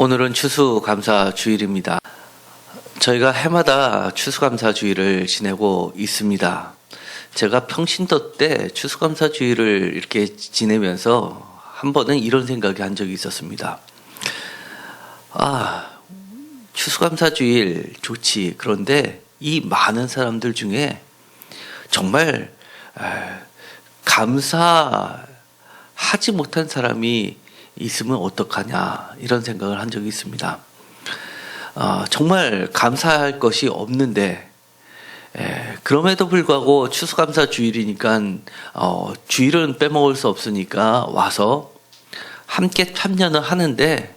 오늘은 추수감사주일입니다. 저희가 해마다 추수감사주일을 지내고 있습니다. 제가 평신도 때 추수감사주일을 이렇게 지내면서 한 번은 이런 생각이 한 적이 있었습니다. 추수감사주일 좋지. 그런데 이 많은 사람들 중에 정말 감사하지 못한 사람이 있으면 어떡하냐 이런 생각을 한 적이 있습니다. 정말 감사할 것이 없는데 그럼에도 불구하고 추수감사주일이니까 주일은 빼먹을 수 없으니까 와서 함께 참여는 하는데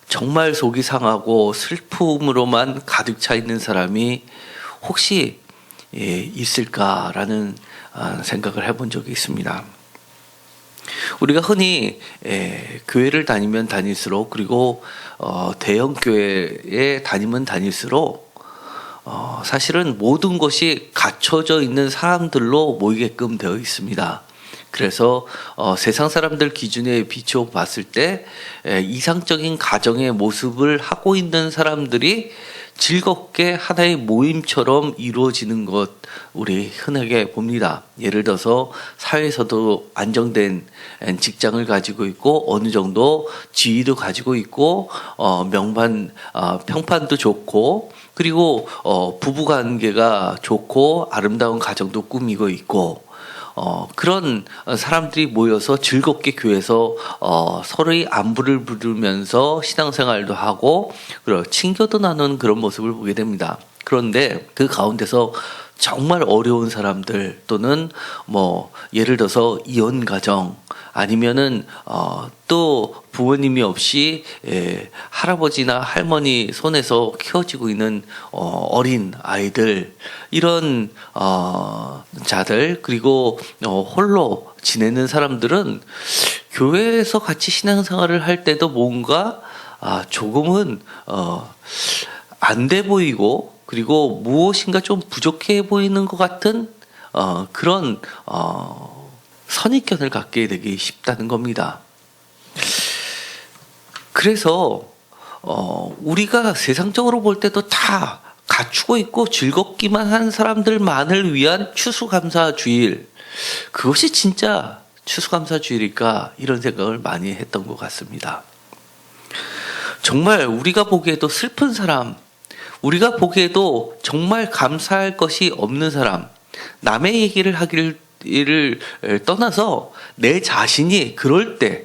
정말 속이 상하고 슬픔으로만 가득 차 있는 사람이 혹시 있을까라는 생각을 해본 적이 있습니다. 우리가 흔히 교회를 다니면 다닐수록 그리고 대형 교회에 다니면 다닐수록 사실은 모든 것이 갖춰져 있는 사람들로 모이게끔 되어 있습니다. 그래서 세상 사람들 기준에 비추어 봤을 때 이상적인 가정의 모습을 하고 있는 사람들이 즐겁게 하나의 모임처럼 이루어지는 것 우리 흔하게 봅니다. 예를 들어서 사회에서도 안정된 직장을 가지고 있고 어느 정도 지위도 가지고 있고 평판도 좋고 그리고 부부관계가 좋고 아름다운 가정도 꾸미고 있고 그런 사람들이 모여서 즐겁게 교회에서 서로의 안부를 부르면서 신앙생활도 하고 그리고 친교도 나누는 그런 모습을 보게 됩니다. 그런데 그 가운데서 정말 어려운 사람들 또는 예를 들어서 이혼 가정 아니면은 또 부모님이 없이 할아버지나 할머니 손에서 키워지고 있는 어린 아이들 이런 자들 그리고 홀로 지내는 사람들은 교회에서 같이 신앙생활을 할 때도 뭔가 조금은 안 돼 보이고 그리고 무엇인가 좀 부족해 보이는 것 같은 그런 선입견을 갖게 되기 쉽다는 겁니다. 그래서 우리가 세상적으로 볼 때도 다 갖추고 있고 즐겁기만 한 사람들만을 위한 추수감사주일 그것이 진짜 추수감사주일일까 이런 생각을 많이 했던 것 같습니다. 정말 우리가 보기에도 슬픈 사람 우리가 보기에도 정말 감사할 것이 없는 사람 남의 얘기를 하기를 떠나서 내 자신이 그럴 때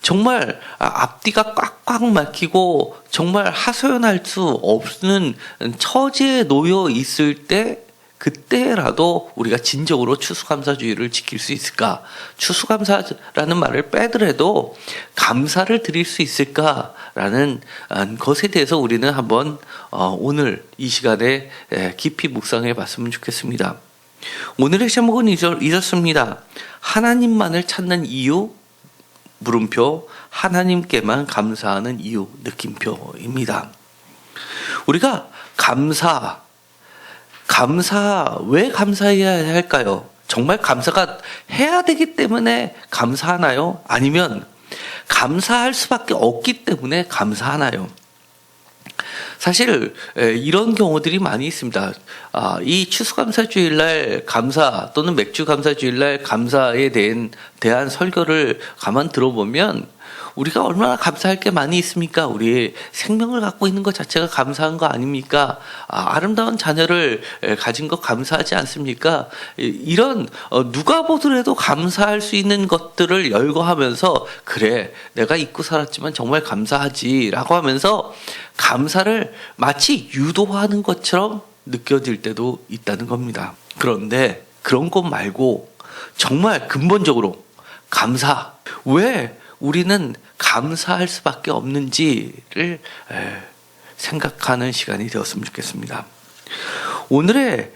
정말 앞뒤가 꽉꽉 막히고 정말 하소연할 수 없는 처지에 놓여 있을 때 그때라도 우리가 진정으로 추수감사주의를 지킬 수 있을까? 추수감사라는 말을 빼더라도 감사를 드릴 수 있을까라는 것에 대해서 우리는 한번 오늘 이 시간에 깊이 묵상해 봤으면 좋겠습니다. 오늘의 제목은 이렇습니다. 하나님만을 찾는 이유 물음표 하나님께만 감사하는 이유 느낌표입니다. 우리가 왜 감사해야 할까요? 정말 감사가 해야 되기 때문에 감사하나요? 아니면 감사할 수밖에 없기 때문에 감사하나요? 사실 이런 경우들이 많이 있습니다. 이 추수감사주일날 감사 또는 맥주감사주일날 감사에 대한 설교를 가만 들어보면 우리가 얼마나 감사할 게 많이 있습니까? 우리의 생명을 갖고 있는 것 자체가 감사한 거 아닙니까? 아름다운 자녀를 가진 것 감사하지 않습니까? 이런 누가 보더라도 감사할 수 있는 것들을 열거하면서 그래 내가 잊고 살았지만 정말 감사하지 라고 하면서 감사를 마치 유도하는 것처럼 느껴질 때도 있다는 겁니다. 그런데 그런 것 말고 정말 근본적으로 감사 왜 우리는 감사할 수밖에 없는지를 생각하는 시간이 되었으면 좋겠습니다. 오늘의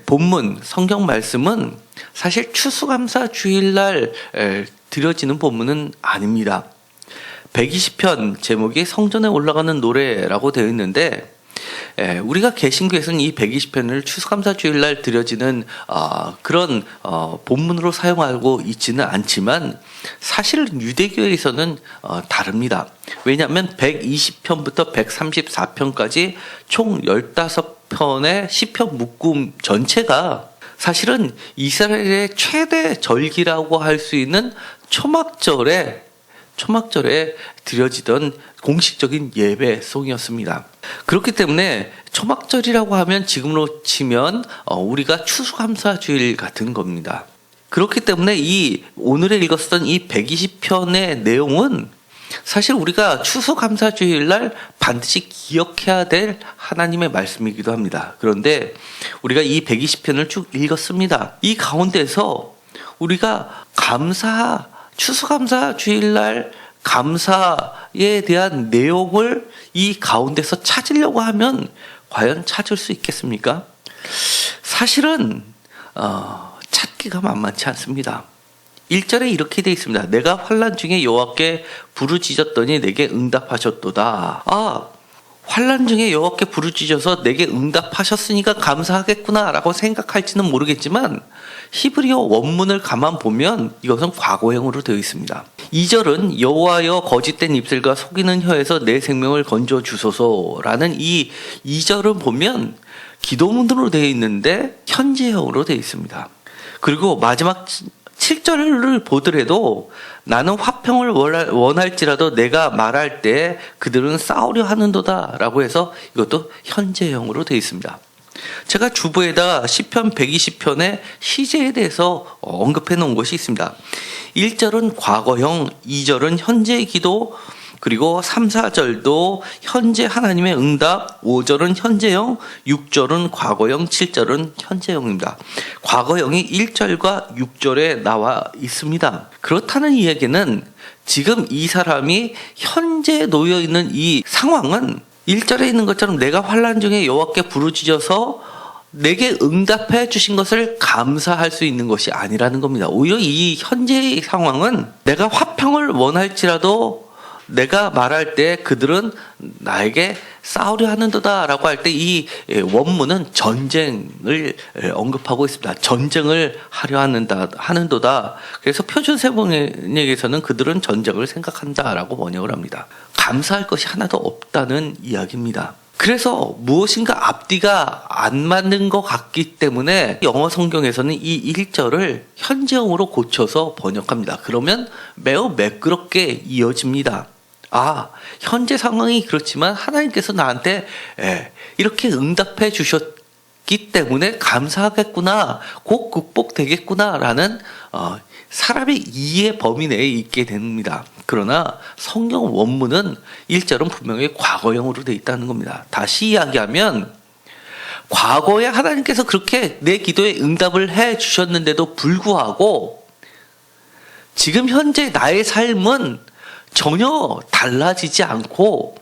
본문 성경 말씀은 사실 추수감사 주일날 드려지는 본문은 아닙니다. 120편 제목이 성전에 올라가는 노래라고 되어 있는데 우리가 개신교에서는 이 120편을 추수감사주일날 드려지는 그런 본문으로 사용하고 있지는 않지만 사실 유대교에서는 다릅니다. 왜냐하면 120편부터 134편까지 총 15편의 시편 묶음 전체가 사실은 이스라엘의 최대 절기라고 할 수 있는 초막절에 드려지던 공식적인 예배송이었습니다. 그렇기 때문에 초막절이라고 하면 지금으로 치면 우리가 추수감사주일 같은 겁니다. 그렇기 때문에 이 오늘에 읽었던 이 120편의 내용은 사실 우리가 추수감사주일날 반드시 기억해야 될 하나님의 말씀이기도 합니다. 그런데 우리가 이 120편을 쭉 읽었습니다. 이 가운데서 우리가 추수감사주일날 감사에 대한 내용을 이 가운데서 찾으려고 하면 과연 찾을 수 있겠습니까? 사실은 찾기가 만만치 않습니다. 1절에 이렇게 되어 있습니다. 내가 환난 중에 여호와께 부르짖었더니 내게 응답하셨도다. 환난 중에 여호와께 부르짖어서 내게 응답하셨으니까 감사하겠구나 라고 생각할지는 모르겠지만 히브리어 원문을 가만 보면 이것은 과거형으로 되어 있습니다. 2절은 여호와여 거짓된 입술과 속이는 혀에서 내 생명을 건져 주소서라는 이 2절을 보면 기도문으로 되어 있는데 현재형으로 되어 있습니다. 그리고 마지막 7절을 보더라도 나는 화평을 원할지라도 내가 말할 때 그들은 싸우려 하는도다 라고 해서 이것도 현재형으로 되어 있습니다. 제가 주보에다가 시편 120편의 시제에 대해서 언급해 놓은 것이 있습니다. 1절은 과거형, 2절은 현재의 기도, 그리고 3, 4절도 현재 하나님의 응답, 5절은 현재형, 6절은 과거형, 7절은 현재형입니다. 과거형이 1절과 6절에 나와 있습니다. 그렇다는 이야기는 지금 이 사람이 현재 놓여 있는 이 상황은 1절에 있는 것처럼 내가 환난 중에 여호와께 부르짖어서 내게 응답해 주신 것을 감사할 수 있는 것이 아니라는 겁니다. 오히려 이 현재의 상황은 내가 화평을 원할지라도 내가 말할 때 그들은 나에게 싸우려 하는도다 라고 할 때 이 원문은 전쟁을 언급하고 있습니다. 전쟁을 하려 하는도다. 그래서 표준세번역에서는 그들은 전쟁을 생각한다 라고 번역을 합니다. 감사할 것이 하나도 없다는 이야기입니다. 그래서 무엇인가 앞뒤가 안 맞는 것 같기 때문에 영어 성경에서는 이 1절을 현재형으로 고쳐서 번역합니다. 그러면 매우 매끄럽게 이어집니다. 현재 상황이 그렇지만 하나님께서 나한테 이렇게 응답해 주셨기 때문에 감사하겠구나, 곧 극복되겠구나 라는 사람의 이해 범위 내에 있게 됩니다. 그러나 성경 원문은 1절은 분명히 과거형으로 되어 있다는 겁니다. 다시 이야기하면 과거에 하나님께서 그렇게 내 기도에 응답을 해 주셨는데도 불구하고 지금 현재 나의 삶은 전혀 달라지지 않고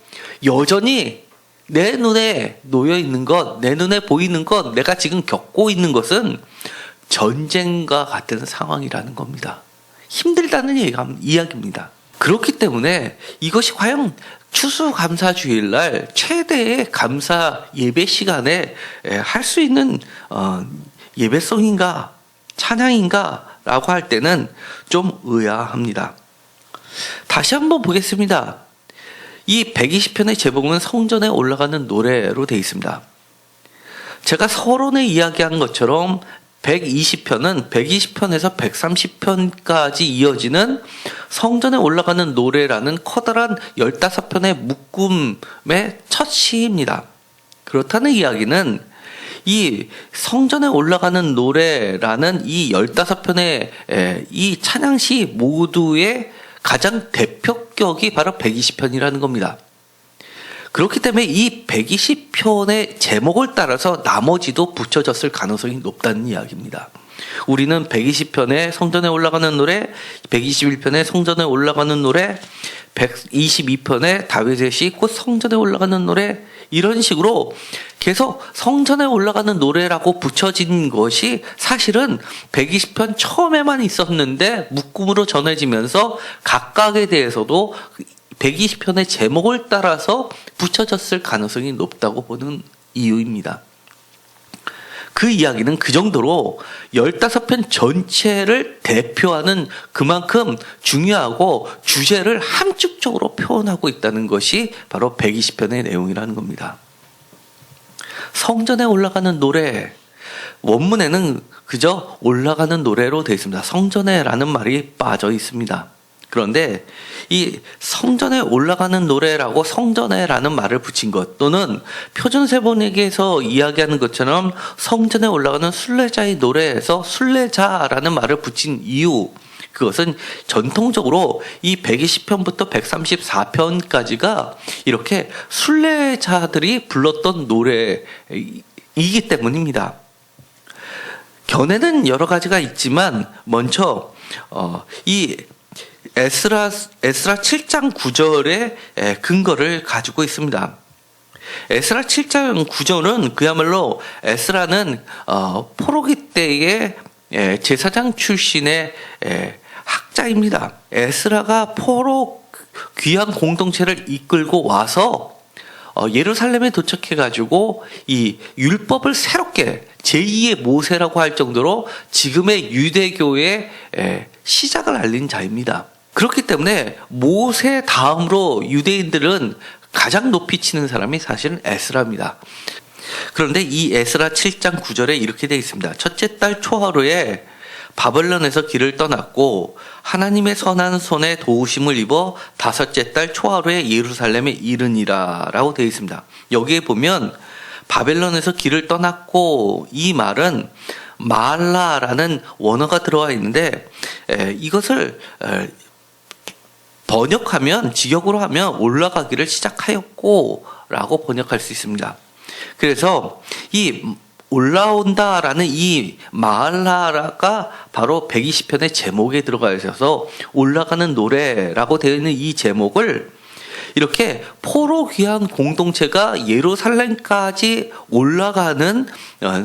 여전히 내 눈에 놓여 있는 것, 내 눈에 보이는 것, 내가 지금 겪고 있는 것은 전쟁과 같은 상황이라는 겁니다. 힘들다는 이야기입니다. 그렇기 때문에 이것이 과연 추수감사주일날 최대의 감사 예배 시간에 할 수 있는 예배송인가 찬양인가 라고 할 때는 좀 의아합니다. 다시 한번 보겠습니다. 이 120편의 제목은 성전에 올라가는 노래로 되어 있습니다. 제가 서론에 이야기한 것처럼 120편은 120편에서 130편까지 이어지는 성전에 올라가는 노래라는 커다란 15편의 묶음의 첫 시입니다. 그렇다는 이야기는 이 성전에 올라가는 노래라는 이 15편의 이 찬양시 모두의 가장 대표격이 바로 120편이라는 겁니다. 그렇기 때문에 이 120편의 제목을 따라서 나머지도 붙여졌을 가능성이 높다는 이야기입니다. 우리는 120편의 성전에 올라가는 노래, 121편의 성전에 올라가는 노래, 122편의 다윗의 시, 곧 성전에 올라가는 노래, 이런 식으로 계속 성전에 올라가는 노래라고 붙여진 것이 사실은 120편 처음에만 있었는데 묶음으로 전해지면서 각각에 대해서도 120편의 제목을 따라서 붙여졌을 가능성이 높다고 보는 이유입니다. 그 이야기는 그 정도로 15편 전체를 대표하는 그만큼 중요하고 주제를 함축적으로 표현하고 있다는 것이 바로 120편의 내용이라는 겁니다. 성전에 올라가는 노래, 원문에는 그저 올라가는 노래로 되어 있습니다. 성전에라는 말이 빠져 있습니다. 그런데 이 성전에 올라가는 노래라고 성전에라는 말을 붙인 것, 또는 표준세번역에서 이야기하는 것처럼 성전에 올라가는 순례자의 노래에서 순례자라는 말을 붙인 이유, 그것은 전통적으로 이 120편부터 134편까지가 이렇게 순례자들이 불렀던 노래이기 때문입니다. 견해는 여러 가지가 있지만 먼저 이 에스라 7장 9절의 근거를 가지고 있습니다. 에스라 7장 9절은 그야말로 에스라는 포로기 때의 제사장 출신의 학자입니다. 에스라가 포로 귀환 공동체를 이끌고 와서 예루살렘에 도착해가지고 이 율법을 새롭게 제2의 모세라고 할 정도로 지금의 유대교의 시작을 알린 자입니다. 그렇기 때문에 모세 다음으로 유대인들은 가장 높이 치는 사람이 사실은 에스라입니다. 그런데 이 에스라 7장 9절에 이렇게 되어 있습니다. 첫째 달 초하루에 바벨론에서 길을 떠났고 하나님의 선한 손에 도우심을 입어 다섯째 달 초하루에 예루살렘에 이르니라 라고 되어 있습니다. 여기에 보면 바벨론에서 길을 떠났고, 이 말은 말라라는 원어가 들어와 있는데 이것을 번역하면, 직역으로 하면 올라가기를 시작하였고 라고 번역할 수 있습니다. 그래서 이 올라온다라는 이 마알라가 바로 120편의 제목에 들어가 있어서 올라가는 노래라고 되어 있는 이 제목을 이렇게 포로 귀환 공동체가 예루살렘까지 올라가는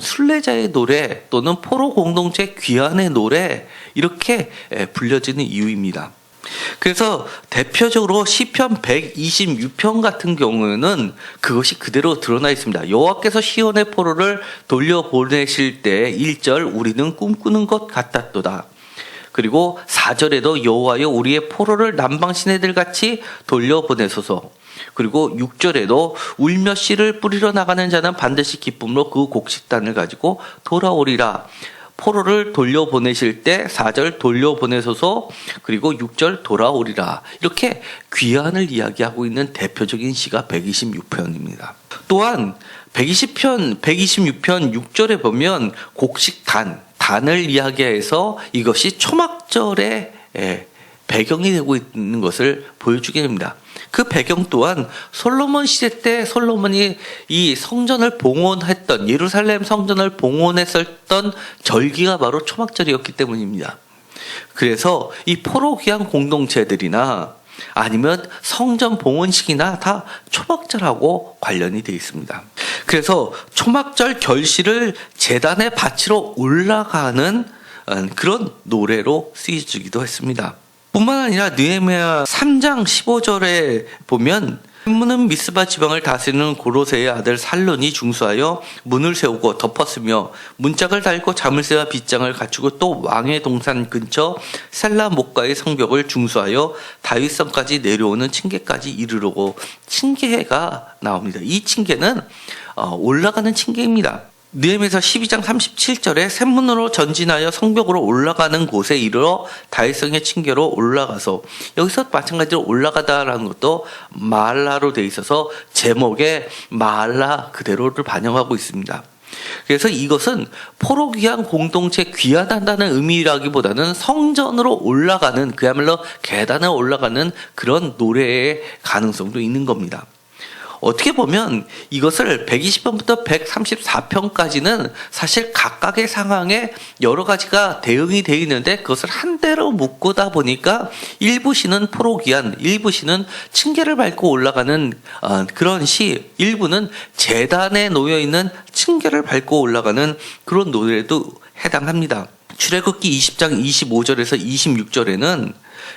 순례자의 노래, 또는 포로 공동체 귀환의 노래, 이렇게 불려지는 이유입니다. 그래서 대표적으로 시편 126편 같은 경우에는 그것이 그대로 드러나 있습니다. 여호와께서 시온의 포로를 돌려보내실 때 1절 우리는 꿈꾸는 것 같았도다. 그리고 4절에도 여호와여 우리의 포로를 남방 시내들 같이 돌려보내소서. 그리고 6절에도 울며 씨를 뿌리러 나가는 자는 반드시 기쁨으로 그 곡식단을 가지고 돌아오리라. 포로를 돌려보내실 때 4절 돌려보내소서, 그리고 6절 돌아오리라. 이렇게 귀환을 이야기하고 있는 대표적인 시가 126편입니다. 또한 126편 6절에 보면 곡식단, 단을 이야기해서 이것이 초막절의 배경이 되고 있는 것을 보여주게 됩니다. 그 배경 또한 솔로몬 시대 때 솔로몬이 이 성전을 봉헌했던, 예루살렘 성전을 봉헌했었던 절기가 바로 초막절이었기 때문입니다. 그래서 이 포로 귀환 공동체들이나 아니면 성전 봉헌식이나 다 초막절하고 관련이 되어 있습니다. 그래서 초막절 결실을 제단에 바치러 올라가는 그런 노래로 쓰여지기도 했습니다. 뿐만 아니라 느헤미야 3장 15절에 보면 문은 미스바 지방을 다스리는 고로세의 아들 살론이 중수하여 문을 세우고 덮었으며 문짝을 달고 자물쇠와 빗장을 갖추고 또 왕의 동산 근처 셀라 목가의 성벽을 중수하여 다윗성까지 내려오는 층계까지 이르르고, 층계가 나옵니다. 이 층계는 올라가는 층계입니다. 느헤미야서 12장 37절에 샘문으로 전진하여 성벽으로 올라가는 곳에 이르러 다윗성의 층계로 올라가서, 여기서 마찬가지로 올라가다라는 것도 마알라로 되어 있어서 제목에 마알라 그대로를 반영하고 있습니다. 그래서 이것은 포로 귀환 공동체 귀환한다는 의미라기보다는 성전으로 올라가는, 그야말로 계단에 올라가는 그런 노래의 가능성도 있는 겁니다. 어떻게 보면 이것을 120편부터 134편까지는 사실 각각의 상황에 여러 가지가 대응이 되어 있는데 그것을 한 대로 묶고다 보니까 일부 시는 포로 귀환, 일부 시는 층계를 밟고 올라가는 그런 시, 일부는 제단에 놓여 있는 층계를 밟고 올라가는 그런 노래도 해당합니다. 출애굽기 20장 25절에서 26절에는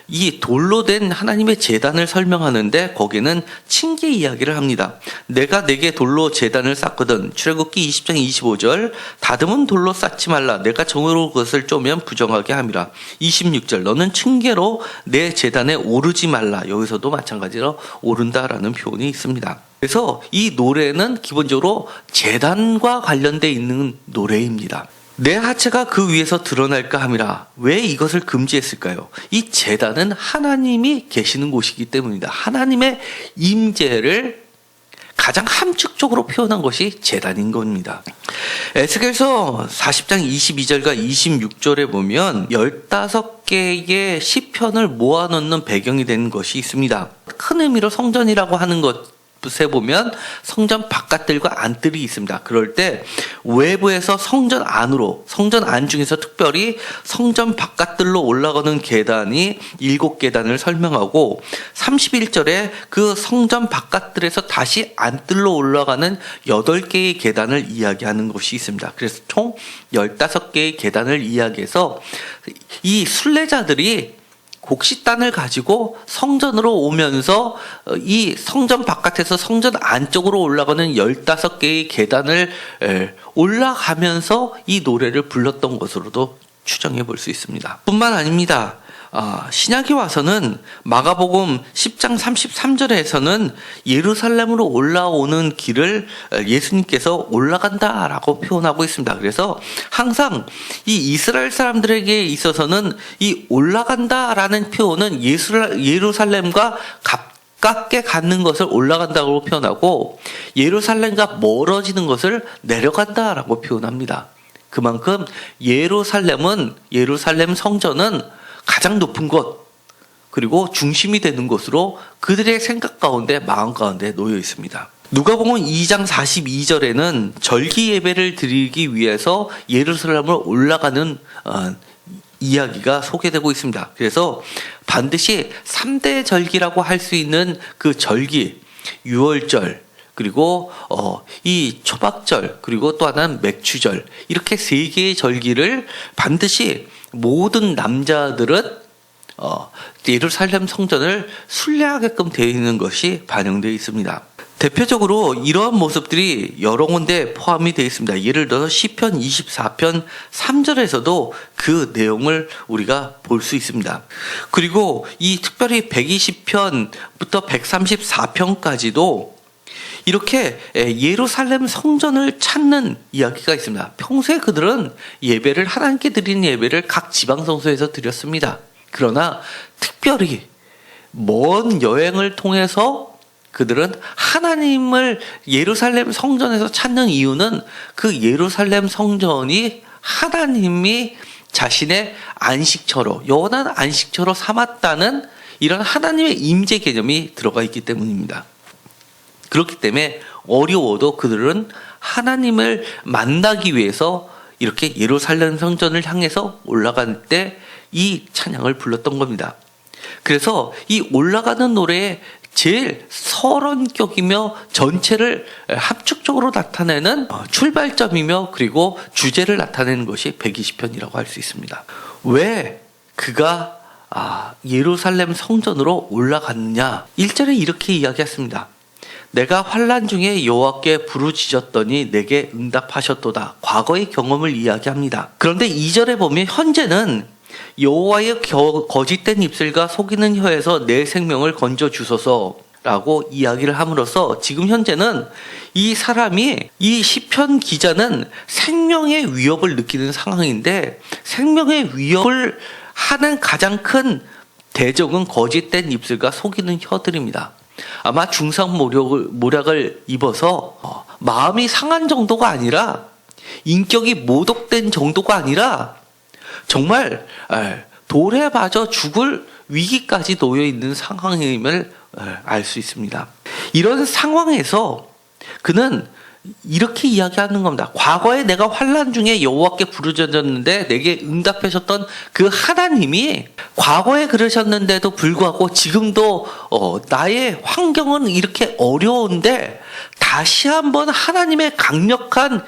이 돌로 된 하나님의 제단을 설명하는데 거기에는 층계 이야기를 합니다. 내가 내게 돌로 제단을 쌓거든. 출애굽기 20장 25절 다듬은 돌로 쌓지 말라. 내가 정으로 그것을 쪼면 부정하게 함이라. 26절 너는 층계로 내 제단에 오르지 말라. 여기서도 마찬가지로 오른다라는 표현이 있습니다. 그래서 이 노래는 기본적으로 제단과 관련되어 있는 노래입니다. 내 하체가 그 위에서 드러날까 함이라. 왜 이것을 금지했을까요? 이 제단은 하나님이 계시는 곳이기 때문입니다. 하나님의 임재를 가장 함축적으로 표현한 것이 제단인 겁니다. 에스겔서 40장 22절과 26절에 보면 15개의 시편을 모아놓는 배경이 되는 것이 있습니다. 큰 의미로 성전이라고 하는 것에 보면 성전 바깥들과 안뜰이 있습니다. 그럴 때 외부에서 성전 안으로, 성전 안 중에서 특별히 성전 바깥들로 올라가는 계단이 7계단을 설명하고 31절에 그 성전 바깥들에서 다시 안뜰로 올라가는 8개의 계단을 이야기하는 것이 있습니다. 그래서 총 15개의 계단을 이야기해서 이 순례자들이 곡식단을 가지고 성전으로 오면서 이 성전 바깥에서 성전 안쪽으로 올라가는 15개의 계단을 올라가면서 이 노래를 불렀던 것으로도 추정해 볼 수 있습니다. 뿐만 아닙니다. 신약에 와서는 마가복음 10장 33절에서는 예루살렘으로 올라오는 길을 예수님께서 올라간다라고 표현하고 있습니다. 그래서 항상 이 이스라엘 사람들에게 있어서는 이 올라간다라는 표현은 예루살렘과 가깝게 가는 것을 올라간다고 표현하고 예루살렘과 멀어지는 것을 내려간다라고 표현합니다. 그만큼 예루살렘 성전은 가장 높은 곳 그리고 중심이 되는 곳으로 그들의 생각 가운데 마음 가운데 놓여 있습니다. 누가복음 2장 42절에는 절기 예배를 드리기 위해서 예루살렘으로 올라가는 이야기가 소개되고 있습니다. 그래서 반드시 3대 절기라고 할 수 있는 그 절기, 유월절 그리고 이 초박절 그리고 또 하나는 맥추절 이렇게 3개의 절기를 반드시 모든 남자들은 예루살렘 성전을 순례하게끔 되어 있는 것이 반영되어 있습니다. 대표적으로 이러한 모습들이 여러 군데 포함이 되어 있습니다. 예를 들어서 시편 24편 3절에서도 그 내용을 우리가 볼 수 있습니다. 그리고 이 특별히 120편부터 134편까지도 이렇게 예루살렘 성전을 찾는 이야기가 있습니다. 평소에 그들은 예배를 하나님께 드리는 예배를 각 지방성소에서 드렸습니다. 그러나 특별히 먼 여행을 통해서 그들은 하나님을 예루살렘 성전에서 찾는 이유는 그 예루살렘 성전이 하나님이 자신의 안식처로 영원한 안식처로 삼았다는 이런 하나님의 임재 개념이 들어가 있기 때문입니다. 그렇기 때문에 어려워도 그들은 하나님을 만나기 위해서 이렇게 예루살렘 성전을 향해서 올라갈 때 이 찬양을 불렀던 겁니다. 그래서 이 올라가는 노래의 제일 서론격이며 전체를 합축적으로 나타내는 출발점이며 그리고 주제를 나타내는 것이 120편이라고 할 수 있습니다. 왜 그가 예루살렘 성전으로 올라갔느냐? 1절에 이렇게 이야기했습니다. 내가 환난 중에 여호와께 부르짖었더니 내게 응답하셨도다. 과거의 경험을 이야기합니다. 그런데 2절에 보면 현재는 여호와의 거짓된 입술과 속이는 혀에서 내 생명을 건져 주소서라고 이야기를 함으로써 지금 현재는 이 사람이 이 시편 기자는 생명의 위협을 느끼는 상황인데 입술의 위협을 하는 가장 큰 대적은 거짓된 입술과 속이는 혀들입니다. 아마 중상모략을 입어서 마음이 상한 정도가 아니라 인격이 모독된 정도가 아니라 정말 돌에 맞아 죽을 위기까지 놓여 있는 상황임을 알 수 있습니다. 이런 상황에서 그는 이렇게 이야기하는 겁니다. 과거에 내가 환난 중에 여호와께 부르짖었는데 내게 응답하셨던 그 하나님이 과거에 그러셨는데도 불구하고 지금도 나의 환경은 이렇게 어려운데 다시 한번 하나님의 강력한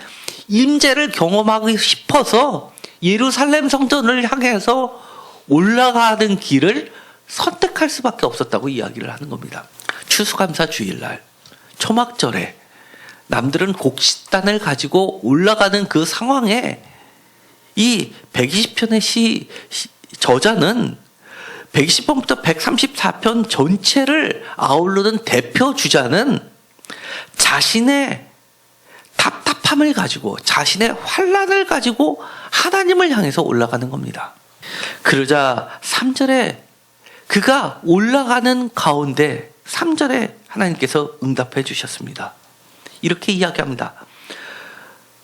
임재를 경험하고 싶어서 예루살렘 성전을 향해서 올라가는 길을 선택할 수밖에 없었다고 이야기를 하는 겁니다. 추수감사 주일날, 초막절에 남들은 곡식단을 가지고 올라가는 그 상황에 이 120편의 저자는 120편부터 134편 전체를 아우르는 대표 주자는 자신의 답답함을 가지고 자신의 환난을 가지고 하나님을 향해서 올라가는 겁니다. 그러자 3절에 그가 올라가는 가운데 3절에 하나님께서 응답해 주셨습니다. 이렇게 이야기합니다.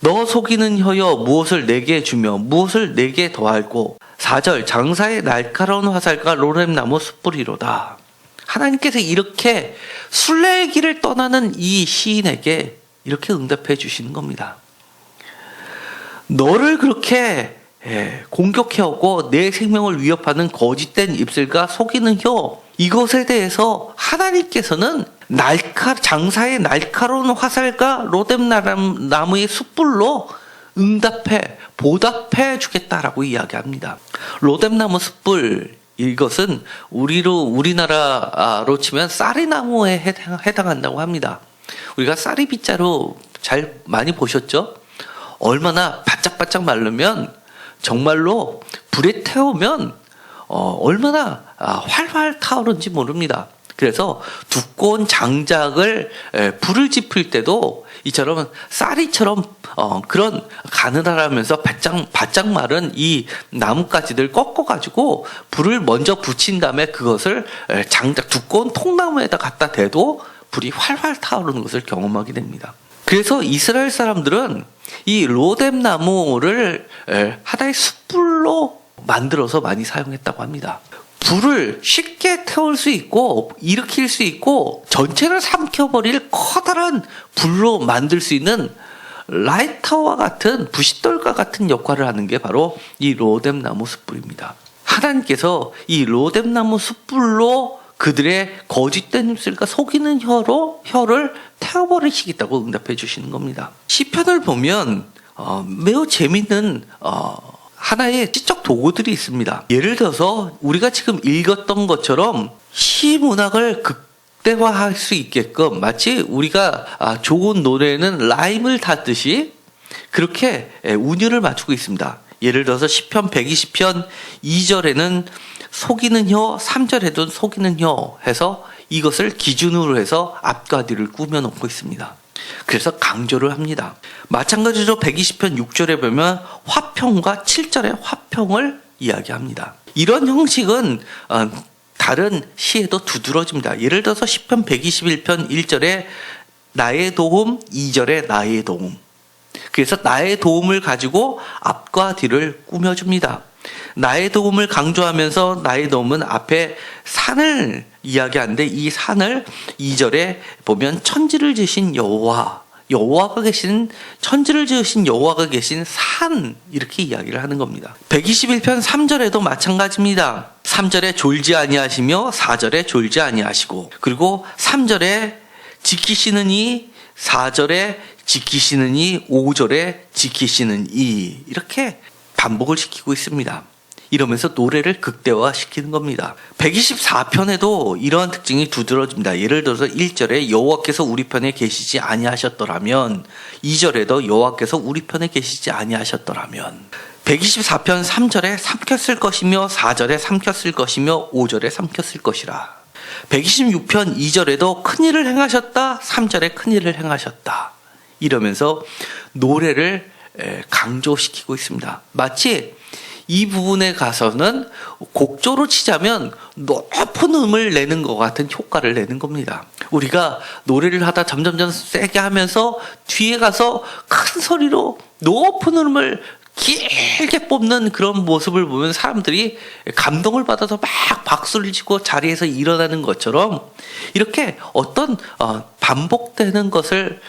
너 속이는 혀여 무엇을 내게 주며 무엇을 내게 더할꼬. 4절 장사의 날카로운 화살과 로뎀나무 숯불이로다. 하나님께서 이렇게 순례의 길을 떠나는 이 시인에게 이렇게 응답해 주시는 겁니다. 너를 그렇게 공격해오고 내 생명을 위협하는 거짓된 입술과 속이는 혀, 이것에 대해서 하나님께서는 장사의 날카로운 화살과 로뎀나무의 숯불로 응답해 보답해 주겠다라고 이야기합니다. 로뎀나무 숯불, 이것은 우리나라로 치면 쌀이나무에 해당한다고 합니다. 우리가 쌀이 빗자루 잘 많이 보셨죠? 얼마나 바짝바짝 마르면 정말로 불에 태우면 얼마나 활활 타오르는지 모릅니다. 그래서 두꺼운 장작을 불을 지필 때도 이처럼 쌀이처럼 그런 가느다라면서 바짝 마른 이 나뭇가지들 꺾어가지고 불을 먼저 붙인 다음에 그것을 두꺼운 통나무에다 갖다 대도 불이 활활 타오르는 것을 경험하게 됩니다. 그래서 이스라엘 사람들은 이 로뎀나무를 하나의 숯불로 만들어서 많이 사용했다고 합니다. 불을 쉽게 태울 수 있고 일으킬 수 있고 전체를 삼켜버릴 커다란 불로 만들 수 있는 라이터와 같은 부싯돌과 같은 역할을 하는 게 바로 이 로뎀나무 숯불입니다. 하나님께서 이 로뎀나무 숯불로 그들의 거짓된 입술과 속이는 혀를 태워버리시겠다고 응답해 주시는 겁니다. 시편을 보면 매우 재밌는 하나의 시적 도구들이 있습니다. 예를 들어서 우리가 지금 읽었던 것처럼 시 문학을 극대화할 수 있게끔 마치 우리가 좋은 노래는 라임을 탔듯이 그렇게 운율을 맞추고 있습니다. 예를 들어서 시편 120편 2절에는 속이는 혀, 3절에도 속이는 혀 해서 이것을 기준으로 해서 앞과 뒤를 꾸며놓고 있습니다. 그래서 강조를 합니다. 마찬가지로 120편 6절에 보면 화평과 7절의 화평을 이야기합니다. 이런 형식은 다른 시에도 두드러집니다. 예를 들어서 시편 121편 1절에 나의 도움, 2절에 나의 도움. 그래서 나의 도움을 가지고 앞과 뒤를 꾸며줍니다. 나의 도움을 강조하면서 나의 도움은 앞에 산을 이야기하는데 이 산을 2절에 보면 천지를 지으신 여호와가 계신 천지를 지으신 여호와가 계신 산 이렇게 이야기를 하는 겁니다. 121편 3절에도 마찬가지입니다. 3절에 졸지 아니하시며 4절에 졸지 아니하시고 그리고 3절에 지키시는 이 4절에 지키시는 이 5절에 지키시는 이 이렇게 반복을 시키고 있습니다. 이러면서 노래를 극대화시키는 겁니다. 124편에도 이러한 특징이 두드러집니다. 예를 들어서 1절에 여호와께서 우리 편에 계시지 아니하셨더라면 2절에도 여호와께서 우리 편에 계시지 아니하셨더라면 124편 3절에 삼켰을 것이며 4절에 삼켰을 것이며 5절에 삼켰을 것이라 126편 2절에도 큰일을 행하셨다 3절에 큰일을 행하셨다 이러면서 노래를 강조시키고 있습니다. 마치 이 부분에 가서는 곡조로 치자면 높은 음을 내는 것 같은 효과를 내는 겁니다. 우리가 노래를 하다 점점 세게 하면서 뒤에 가서 큰 소리로 높은 음을 길게 뽑는 그런 모습을 보면 사람들이 감동을 받아서 막 박수를 치고 자리에서 일어나는 것처럼 이렇게 어떤 반복되는 것을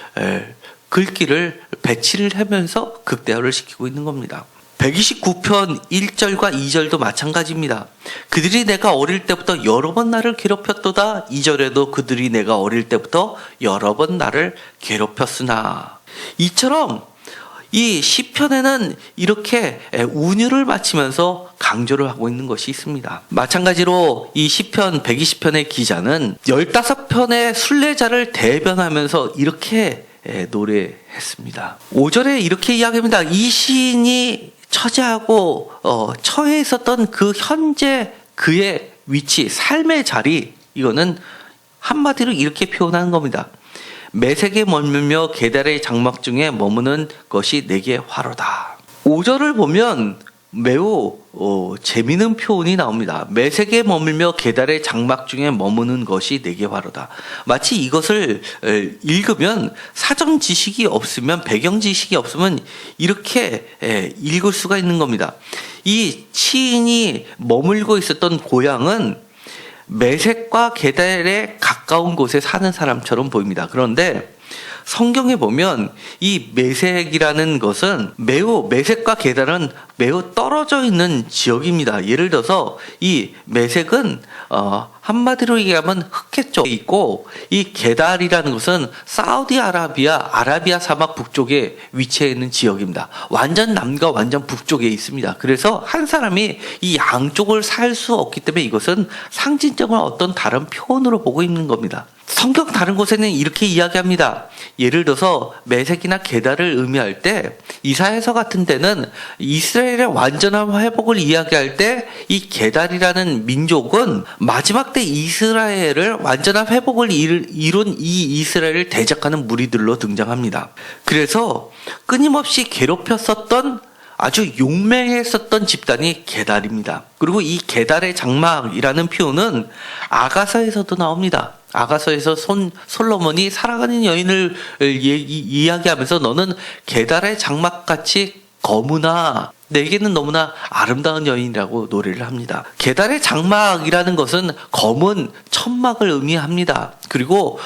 글귀를 배치를 하면서 극대화를 시키고 있는 겁니다. 129편 1절과 2절도 마찬가지입니다. 그들이 내가 어릴 때부터 여러 번 나를 괴롭혔도다. 2절에도 그들이 내가 어릴 때부터 여러 번 나를 괴롭혔으나 이처럼 이 시편에는 이렇게 운율을 맞추면서 강조를 하고 있는 것이 있습니다. 마찬가지로 이 시편 120편의 기자는 15편의 순례자를 대변하면서 이렇게 노래했습니다. 5절에 이렇게 이야기합니다. 이 시인이 처지하고 처해 있었던 그 현재 그의 위치, 삶의 자리, 이거는 한마디로 이렇게 표현하는 겁니다. 메색에 머물며 계달의 장막 중에 머무는 것이 내게 화로다. 5절을 보면 매우 재미있는 표현이 나옵니다. 메색에 머물며 계달의 장막 중에 머무는 것이 내게 화로다. 마치 이것을 읽으면 사전 지식이 없으면, 배경 지식이 없으면 이렇게 읽을 수가 있는 겁니다. 이 시인이 머물고 있었던 고향은 메색과 게달에 가까운 곳에 사는 사람처럼 보입니다. 그런데 성경에 보면 이 메색이라는 것은 메색과 게달은 매우 떨어져 있는 지역입니다. 예를 들어서 이 메색은 한마디로 얘기하면 흑해 쪽에 있고, 이 게달이라는 것은 아라비아 사막 북쪽에 위치해 있는 지역입니다. 완전 남과 완전 북쪽에 있습니다. 그래서 한 사람이 이 양쪽을 살 수 없기 때문에 이것은 상징적인 어떤 다른 표현으로 보고 있는 겁니다. 성경 다른 곳에는 이렇게 이야기합니다. 예를 들어서 메색이나 게달을 의미할 때, 이사야서 같은 데는 이스라엘의 완전한 회복을 이야기할 때 이 게달이라는 민족은 마지막 때 이스라엘을 완전한 회복을 이룬 이 이스라엘을 대적하는 무리들로 등장합니다. 그래서 끊임없이 괴롭혔었던, 아주 용맹했었던 집단이 게달입니다. 그리고 이 게달의 장막이라는 표현은 아가서에서도 나옵니다. 아가서에서 솔로몬이 사랑하는 여인을 이야기하면서 너는 게달의 장막같이 거무나 내게는 너무나 아름다운 여인이라고 노래를 합니다. 게달의 장막이라는 것은 검은 천막을 의미합니다. 그리고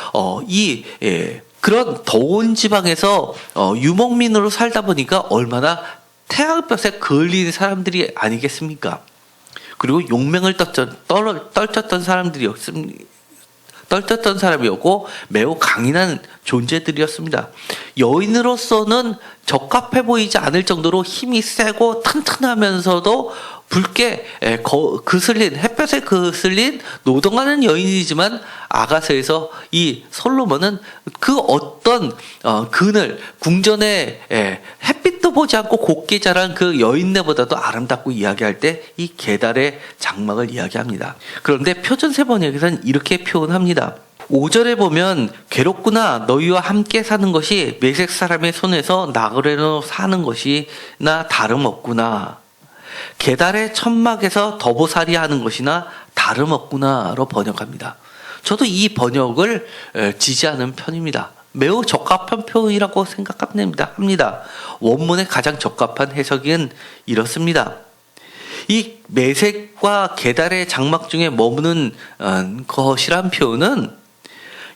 그런 더운 지방에서 유목민으로 살다 보니까 얼마나 태양볕에 걸린 사람들이 아니겠습니까? 그리고 용맹을 떨쳤던 사람이었고 매우 강인한 존재들이었습니다. 여인으로서는 적합해 보이지 않을 정도로 힘이 세고 튼튼하면서도 붉게 햇볕에 그슬린 노동하는 여인이지만, 아가서에서 이 솔로몬은 그 어떤 그늘, 궁전에 햇빛도 보지 않고 곱게 자란 그 여인네보다도 아름답고 이야기할 때 이 게달의 장막을 이야기합니다. 그런데 표준세 번역에서는 이렇게 표현합니다. 5절에 보면 괴롭구나, 너희와 함께 사는 것이 메색 사람의 손에서 나그네로 사는 것이나 다름없구나. 게달의 천막에서 더보살이 하는 것이나 다름없구나로 번역합니다. 저도 이 번역을 지지하는 편입니다. 매우 적합한 표현이라고 생각합니다. 원문의 가장 적합한 해석은 이렇습니다. 이 메색과 게달의 장막 중에 머무는 것이란 표현은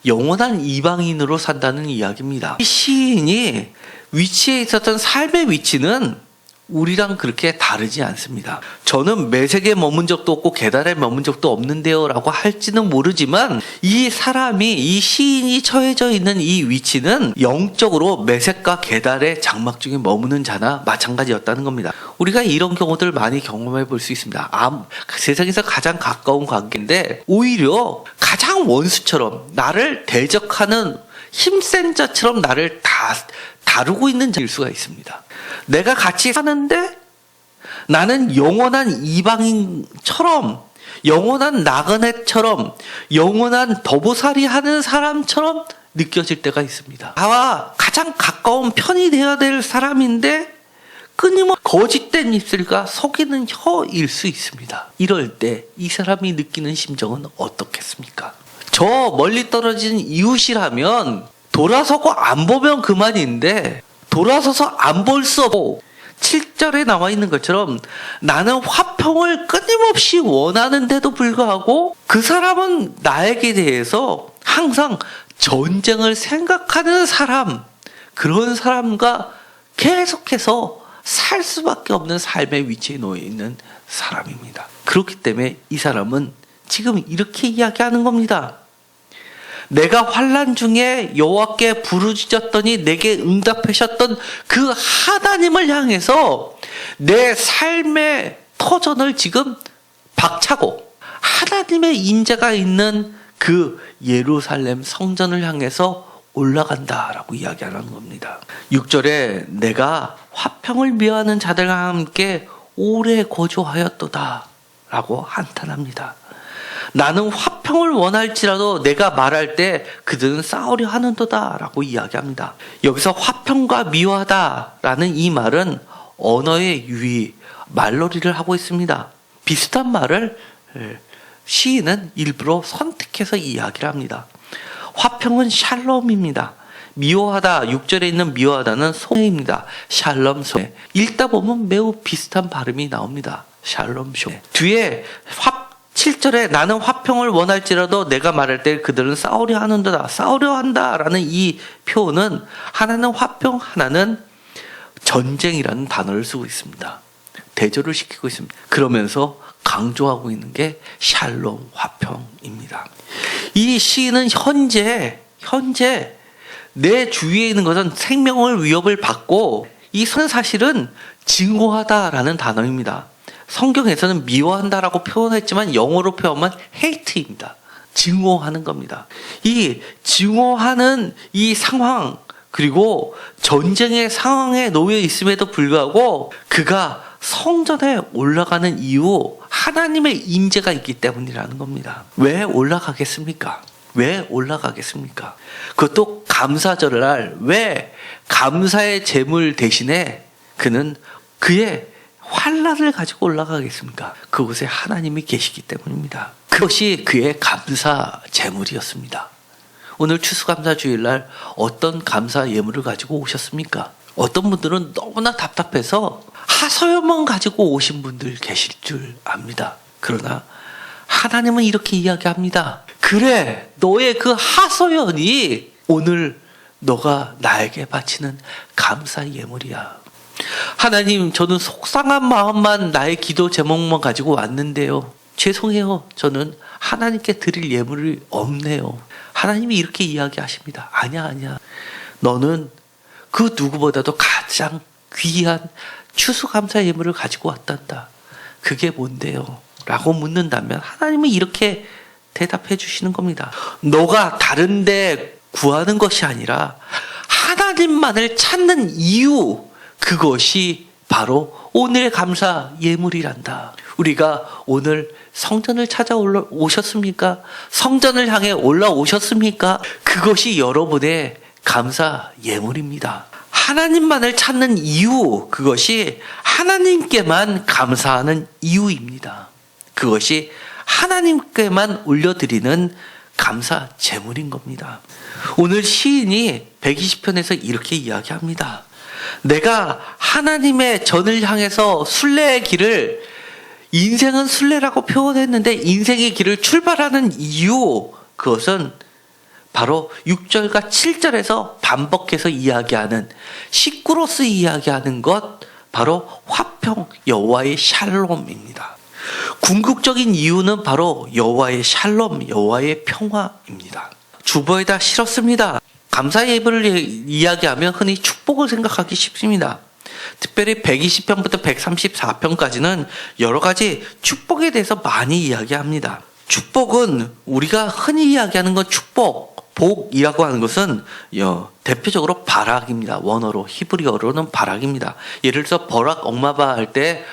영원한 이방인으로 산다는 이야기입니다. 이 시인이 위치에 있었던 삶의 위치는 우리랑 그렇게 다르지 않습니다. 저는 메색에 머문 적도 없고 게달에 머문 적도 없는데요 라고 할지는 모르지만, 이 시인이 처해져 있는 이 위치는 영적으로 메색과 게달의 장막 중에 머무는 자나 마찬가지였다는 겁니다. 우리가 이런 경우들 많이 경험해 볼 수 있습니다. 세상에서 가장 가까운 관계인데 오히려 가장 원수처럼 나를 대적하는 힘센 자처럼 나를 다루고 있는 자일 수가 있습니다. 내가 같이 사는데 나는 영원한 이방인처럼, 영원한 나그네처럼, 영원한 더보살이 하는 사람처럼 느껴질 때가 있습니다. 나와 가장 가까운 편이 되어야 될 사람인데 끊임없이 거짓된 입술과 속이는 혀일 수 있습니다. 이럴 때 이 사람이 느끼는 심정은 어떻겠습니까? 저 멀리 떨어진 이웃이라면 돌아서고 안 보면 그만인데, 돌아서서 안 볼 수 없고 7절에 나와 있는 것처럼 나는 화평을 끊임없이 원하는데도 불구하고 그 사람은 나에게 대해서 항상 전쟁을 생각하는 사람, 그런 사람과 계속해서 살 수밖에 없는 삶의 위치에 놓여 있는 사람입니다. 그렇기 때문에 이 사람은 지금 이렇게 이야기하는 겁니다. 내가 환난 중에 여호와께 부르짖었더니 내게 응답하셨던 그 하나님을 향해서 내 삶의 터전을 지금 박차고 하나님의 인자가 있는 그 예루살렘 성전을 향해서 올라간다라고 이야기하는 겁니다. 6절에 내가 화평을 미워하는 자들과 함께 오래 거주하였도다 라고 한탄합니다. 나는 화평을 원할지라도 내가 말할 때 그들은 싸우려 하는도다 라고 이야기합니다. 여기서 화평과 미워하다라는 이 말은 언어의 유의, 말놀이를 하고 있습니다. 비슷한 말을 시인은 일부러 선택해서 이야기를 합니다. 화평은 샬롬입니다. 미워하다, 6절에 있는 미워하다는 소매입니다. 샬롬 소매. 읽다 보면 매우 비슷한 발음이 나옵니다. 샬롬 소매. 뒤에 7절에 나는 화평을 원할지라도 내가 말할 때 그들은 싸우려 하는도다. 싸우려 한다라는 이 표현은 하나는 화평, 하나는 전쟁이라는 단어를 쓰고 있습니다. 대조를 시키고 있습니다. 그러면서 강조하고 있는 게 샬롬, 화평입니다. 이 시인은 현재 내 주위에 있는 것은 생명을 위협을 받고 이 사실은 증오하다라는 단어입니다. 성경에서는 미워한다라고 표현했지만 영어로 표현하면 hate입니다. 증오하는 겁니다. 이 증오하는 이 상황, 그리고 전쟁의 상황에 놓여 있음에도 불구하고 그가 성전에 올라가는 이유, 하나님의 임재가 있기 때문이라는 겁니다. 왜 올라가겠습니까? 왜 올라가겠습니까? 그것도 감사절날, 왜 감사의 제물 대신에 그는 그의 환난을 가지고 올라가겠습니까? 그곳에 하나님이 계시기 때문입니다. 그것이 그의 감사 제물이었습니다. 오늘 추수감사 주일날 어떤 감사 예물을 가지고 오셨습니까? 어떤 분들은 너무나 답답해서 하소연만 가지고 오신 분들 계실 줄 압니다. 그러나 하나님은 이렇게 이야기합니다. 그래, 너의 그 하소연이 오늘 너가 나에게 바치는 감사 예물이야. 하나님, 저는 속상한 마음만 나의 기도 제목만 가지고 왔는데요. 죄송해요. 저는 하나님께 드릴 예물이 없네요. 하나님이 이렇게 이야기하십니다. 아니야. 너는 그 누구보다도 가장 귀한 추수감사 예물을 가지고 왔단다. 그게 뭔데요? 라고 묻는다면 하나님은 이렇게 대답해 주시는 겁니다. 너가 다른 데 구하는 것이 아니라 하나님만을 찾는 이유, 그것이 바로 오늘의 감사 예물이란다. 우리가 오늘 성전을 찾아오셨습니까? 성전을 향해 올라오셨습니까? 그것이 여러분의 감사 예물입니다. 하나님만을 찾는 이유, 그것이 하나님께만 감사하는 이유입니다. 그것이 하나님께만 올려드리는 감사 제물인 겁니다. 오늘 시인이 120편에서 이렇게 이야기합니다. 내가 하나님의 전을 향해서 순례의 길을, 인생은 순례라고 표현했는데 인생의 길을 출발하는 이유, 그것은 바로 6절과 7절에서 반복해서 이야기하는, 시꾸로스 이야기하는 것, 바로 화평, 여호와의 샬롬입니다. 궁극적인 이유는 바로 여호와의 샬롬, 여호와의 평화입니다. 주보에다 실었습니다. 감사 예배를 이야기하면 흔히 축복을 생각하기 쉽습니다. 특별히 120편부터 134편까지는 여러 가지 축복에 대해서 많이 이야기합니다. 축복은 우리가 흔히 이야기하는 건 축복, 복이라고 하는 것은 대표적으로 바락입니다. 원어로, 히브리어로는 바락입니다. 예를 들어서 버락 옥마바 할 때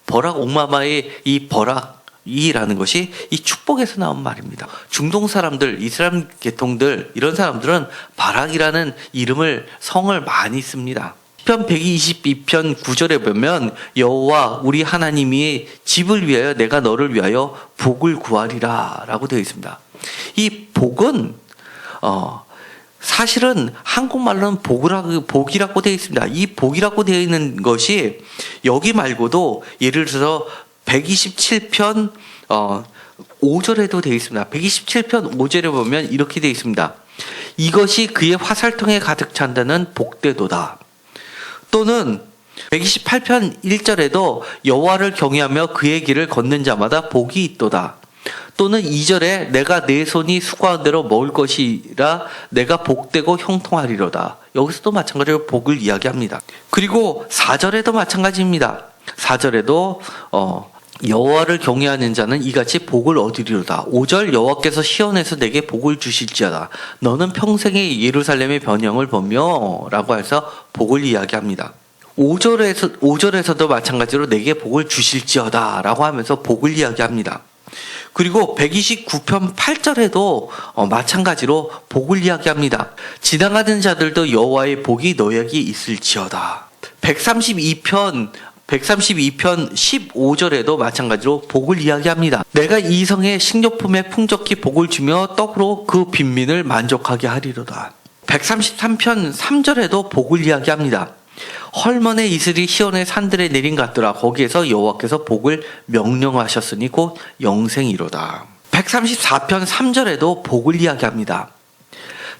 버락 옥마바의 이 버락이라는 것이 이 축복에서 나온 말입니다. 중동 사람들, 이슬람 계통들, 이런 사람들은 바락이라는 이름을, 성을 많이 씁니다. 시편 122편 9절에 보면 여호와 우리 하나님이 집을 위하여 내가 너를 위하여 복을 구하리라 라고 되어 있습니다. 이 복은 사실은 한국말로는 복이라고 되어 있습니다. 이 복이라고 되어 있는 것이 여기 말고도 예를 들어서 127편 5절에도 되어 있습니다. 127편 5절에 보면 이렇게 되어 있습니다. 이것이 그의 화살통에 가득 찬다는 복되도다. 또는 128편 1절에도 여호와를 경외하며 그의 길을 걷는 자마다 복이 있도다. 또는 2절에 내가 내 손이 수고한 대로 먹을 것이라 내가 복되고 형통하리로다. 여기서도 마찬가지로 복을 이야기합니다. 그리고 4절에도 마찬가지입니다. 4절에도 여호와를 경외하는 자는 이같이 복을 얻으리로다. 5절 여호와께서 시온에서 내게 복을 주실지어다. 너는 평생의 예루살렘의 변형을 보며 라고 해서 복을 이야기합니다. 5절에서도 마찬가지로 내게 복을 주실지어다 라고 하면서 복을 이야기합니다. 그리고 129편 8절에도 마찬가지로 복을 이야기합니다. 지나가는 자들도 여호와의 복이 너에게 있을지어다. 132편 15절에도 마찬가지로 복을 이야기합니다. 내가 이 성의 식료품에 풍족히 복을 주며 떡으로 그 빈민을 만족하게 하리로다. 133편 3절에도 복을 이야기합니다. 헐먼의 이슬이 시온의 산들에 내린 같더라. 거기에서 여호와께서 복을 명령하셨으니 곧 영생이로다. 134편 3절에도 복을 이야기합니다.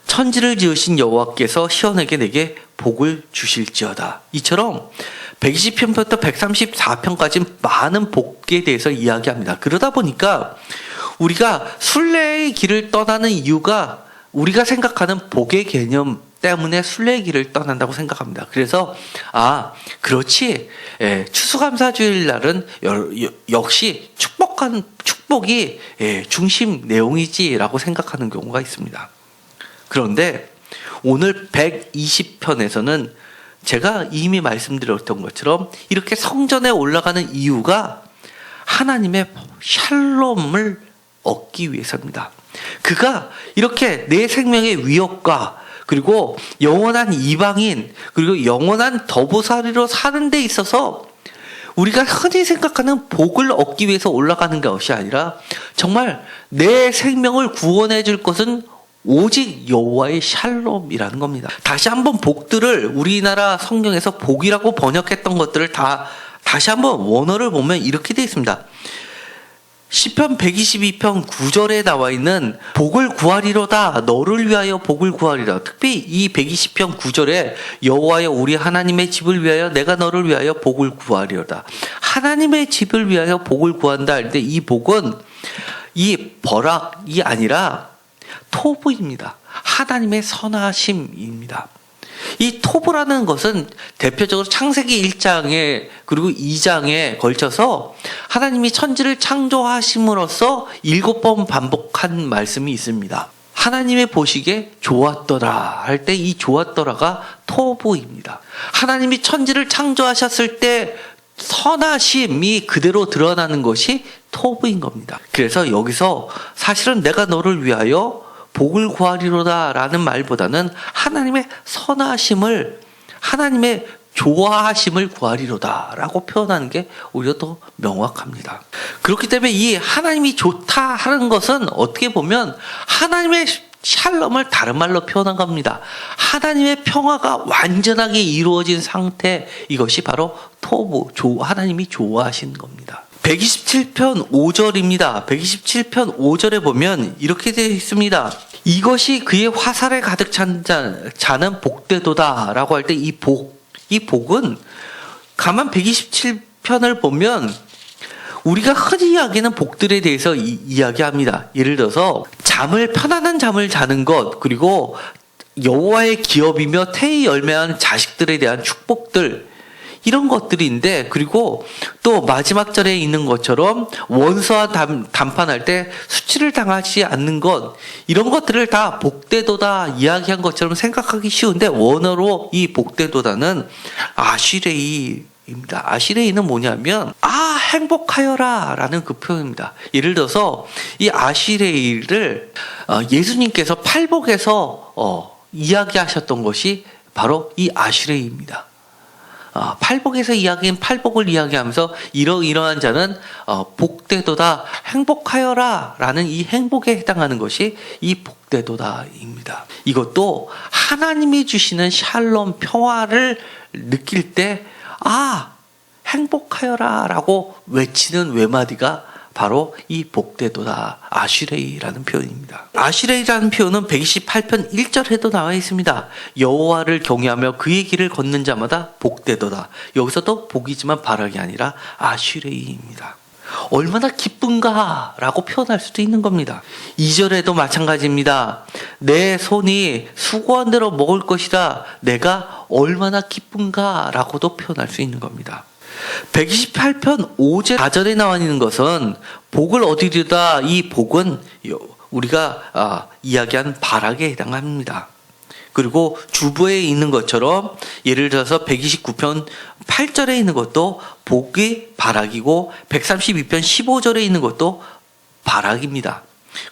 천지를 지으신 여호와께서 시온에게 내게 복을 주실지어다. 이처럼 120편부터 134편까지 많은 복에 대해서 이야기합니다. 그러다 보니까 우리가 순례의 길을 떠나는 이유가 우리가 생각하는 복의 개념 때문에 순례의 길을 떠난다고 생각합니다. 그래서 그렇지. 추수감사주일 날은 역시 축복이 중심 내용이지라고 생각하는 경우가 있습니다. 그런데 오늘 120편에서는 제가 이미 말씀드렸던 것처럼 이렇게 성전에 올라가는 이유가 하나님의 샬롬을 얻기 위해서입니다. 그가 이렇게 내 생명의 위협과 그리고 영원한 이방인 그리고 영원한 더보살이로 사는 데 있어서 우리가 흔히 생각하는 복을 얻기 위해서 올라가는 것이 아니라 정말 내 생명을 구원해 줄 것은 오직 여호와의 샬롬이라는 겁니다. 다시 한번 복들을 우리나라 성경에서 복이라고 번역했던 것들을 다시 한번 원어를 보면 이렇게 되어 있습니다. 시편 122편 9절에 나와 있는 복을 구하리로다. 너를 위하여 복을 구하리라. 특히 이 120편 9절에 여호와여 우리 하나님의 집을 위하여 내가 너를 위하여 복을 구하리로다. 하나님의 집을 위하여 복을 구한다 할 때 이 복은 이 버락이 아니라 토부입니다. 하나님의 선하심입니다. 이 토부라는 것은 대표적으로 창세기 1장에 그리고 2장에 걸쳐서 하나님이 천지를 창조하심으로써 7번 반복한 말씀이 있습니다. 하나님의 보시기에 좋았더라 할 때 이 좋았더라가 토부입니다. 하나님이 천지를 창조하셨을 때 선하심이 그대로 드러나는 것이 토부인 겁니다. 그래서 여기서 사실은 내가 너를 위하여 복을 구하리로다 라는 말보다는 하나님의 선하심을 하나님의 좋아하심을 구하리로다 라고 표현하는 게 오히려 더 명확합니다. 그렇기 때문에 이 하나님이 좋다 하는 것은 어떻게 보면 하나님의 샬롬을 다른 말로 표현한 겁니다. 하나님의 평화가 완전하게 이루어진 상태, 이것이 바로 토부, 하나님이 좋아하시는 겁니다. 127편 5절입니다. 127편 5절에 보면 이렇게 되어 있습니다. 이것이 그의 화살에 가득 찬 자는 복되도다 라고 할 때 이 복은 가만 127편을 보면 우리가 흔히 이야기하는 복들에 대해서 이야기합니다. 예를 들어서 편안한 잠을 자는 것, 그리고 여호와의 기업이며 태의 열매한 자식들에 대한 축복들, 이런 것들인데, 그리고 또 마지막 절에 있는 것처럼 원수와 담판할 때 수치를 당하지 않는 것, 이런 것들을 다 복되도다 이야기한 것처럼 생각하기 쉬운데 원어로 이 복되도다는 아시레이입니다. 아시레이는 뭐냐면 행복하여라 라는 그 표현입니다. 예를 들어서 이 아시레이를 예수님께서 팔복에서 이야기하셨던 것이 바로 이 아시레이입니다. 팔복에서 이야기한 팔복을 이야기하면서 이러한 자는 복되도다, 행복하여라 라는 이 행복에 해당하는 것이 이 복되도다입니다. 이것도 하나님이 주시는 샬롬 평화를 느낄 때 행복하여라 라고 외치는 외마디가 바로 이 복되도다 아시레이라는 표현입니다. 아시레이라는 표현은 128편 1절에도 나와 있습니다. 여호와를 경외하며 그의 길을 걷는 자마다 복되도다. 여기서도 복이지만 바락이 아니라 아시레이입니다. 얼마나 기쁜가라고 표현할 수도 있는 겁니다. 2절에도 마찬가지입니다. 내 손이 수고한 대로 먹을 것이라 내가 얼마나 기쁜가라고도 표현할 수 있는 겁니다. 128편 5절 4절에 나와 있는 것은 복을 얻으리다. 이 복은 우리가 이야기한 바락에 해당합니다. 그리고 주부에 있는 것처럼 예를 들어서 129편 8절에 있는 것도 복이 바락이고 132편 15절에 있는 것도 바락입니다.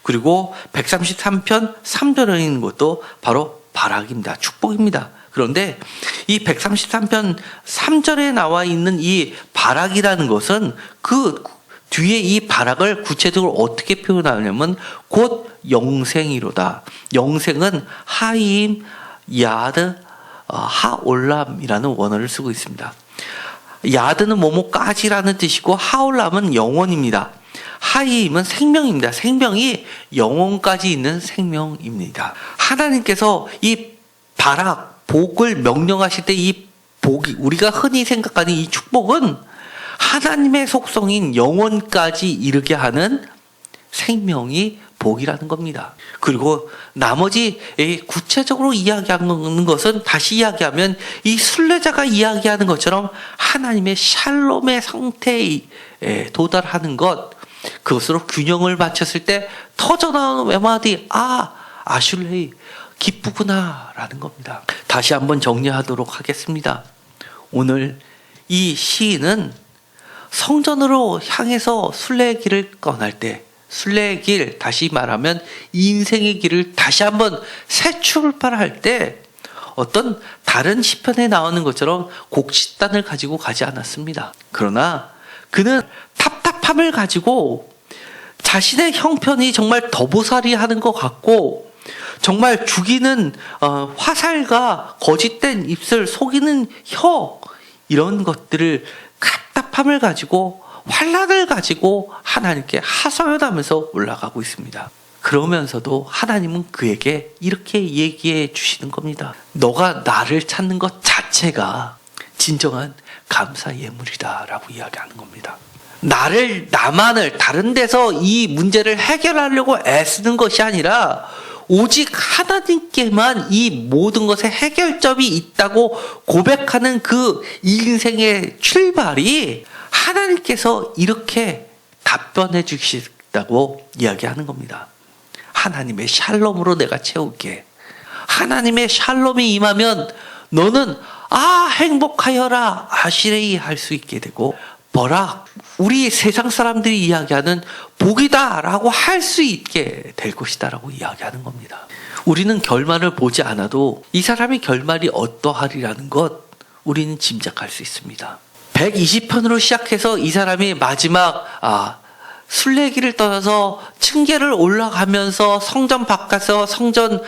그리고 133편 3절에 있는 것도 바로 바락입니다. 축복입니다. 그런데 이 133편 3절에 나와 있는 이 바락이라는 것은 그 뒤에 이 바락을 구체적으로 어떻게 표현하냐면 곧 영생이로다. 영생은 하임, 야드, 하올람이라는 원어를 쓰고 있습니다. 야드는 뭐뭐까지라는 뜻이고 하올람은 영원입니다. 하임은 생명입니다. 생명이 영원까지 있는 생명입니다. 하나님께서 이 바락, 복을 명령하실 때 이 복이 우리가 흔히 생각하는 이 축복은 하나님의 속성인 영원까지 이르게 하는 생명이 복이라는 겁니다. 그리고 나머지 구체적으로 이야기하는 것은 다시 이야기하면 이 순례자가 이야기하는 것처럼 하나님의 샬롬의 상태에 도달하는 것, 그것으로 균형을 맞췄을 때 터져나오는 외마디 아슐레이 기쁘구나 라는 겁니다. 다시 한번 정리하도록 하겠습니다. 오늘 이 시인은 성전으로 향해서 순례의 길을 떠날 때, 순례의 길, 다시 말하면 인생의 길을 다시 한번 새 출발할 때 어떤 다른 시편에 나오는 것처럼 곡식단을 가지고 가지 않았습니다. 그러나 그는 답답함을 가지고 자신의 형편이 정말 더보살이 하는 것 같고 정말 죽이는 화살과 거짓된 입술, 속이는 혀, 이런 것들을 답답함을 가지고 환난을 가지고 하나님께 하소연하면서 올라가고 있습니다. 그러면서도 하나님은 그에게 이렇게 얘기해 주시는 겁니다. 너가 나를 찾는 것 자체가 진정한 감사 예물이다 라고 이야기하는 겁니다. 나만을 다른 데서 이 문제를 해결하려고 애쓰는 것이 아니라 오직 하나님께만 이 모든 것에 해결점이 있다고 고백하는 그 인생의 출발이 하나님께서 이렇게 답변해 주시다고 이야기하는 겁니다. 하나님의 샬롬으로 내가 채울게. 하나님의 샬롬이 임하면 너는 행복하여라 아시레이 할 수 있게 되고 버락, 우리 세상 사람들이 이야기하는 복이다 라고 할 수 있게 될 것이다 라고 이야기하는 겁니다. 우리는 결말을 보지 않아도 이 사람의 결말이 어떠하리라는 것 우리는 짐작할 수 있습니다. 120편으로 시작해서 이 사람이 마지막 순례길을 떠나서 층계를 올라가면서 성전 바깥에서 성전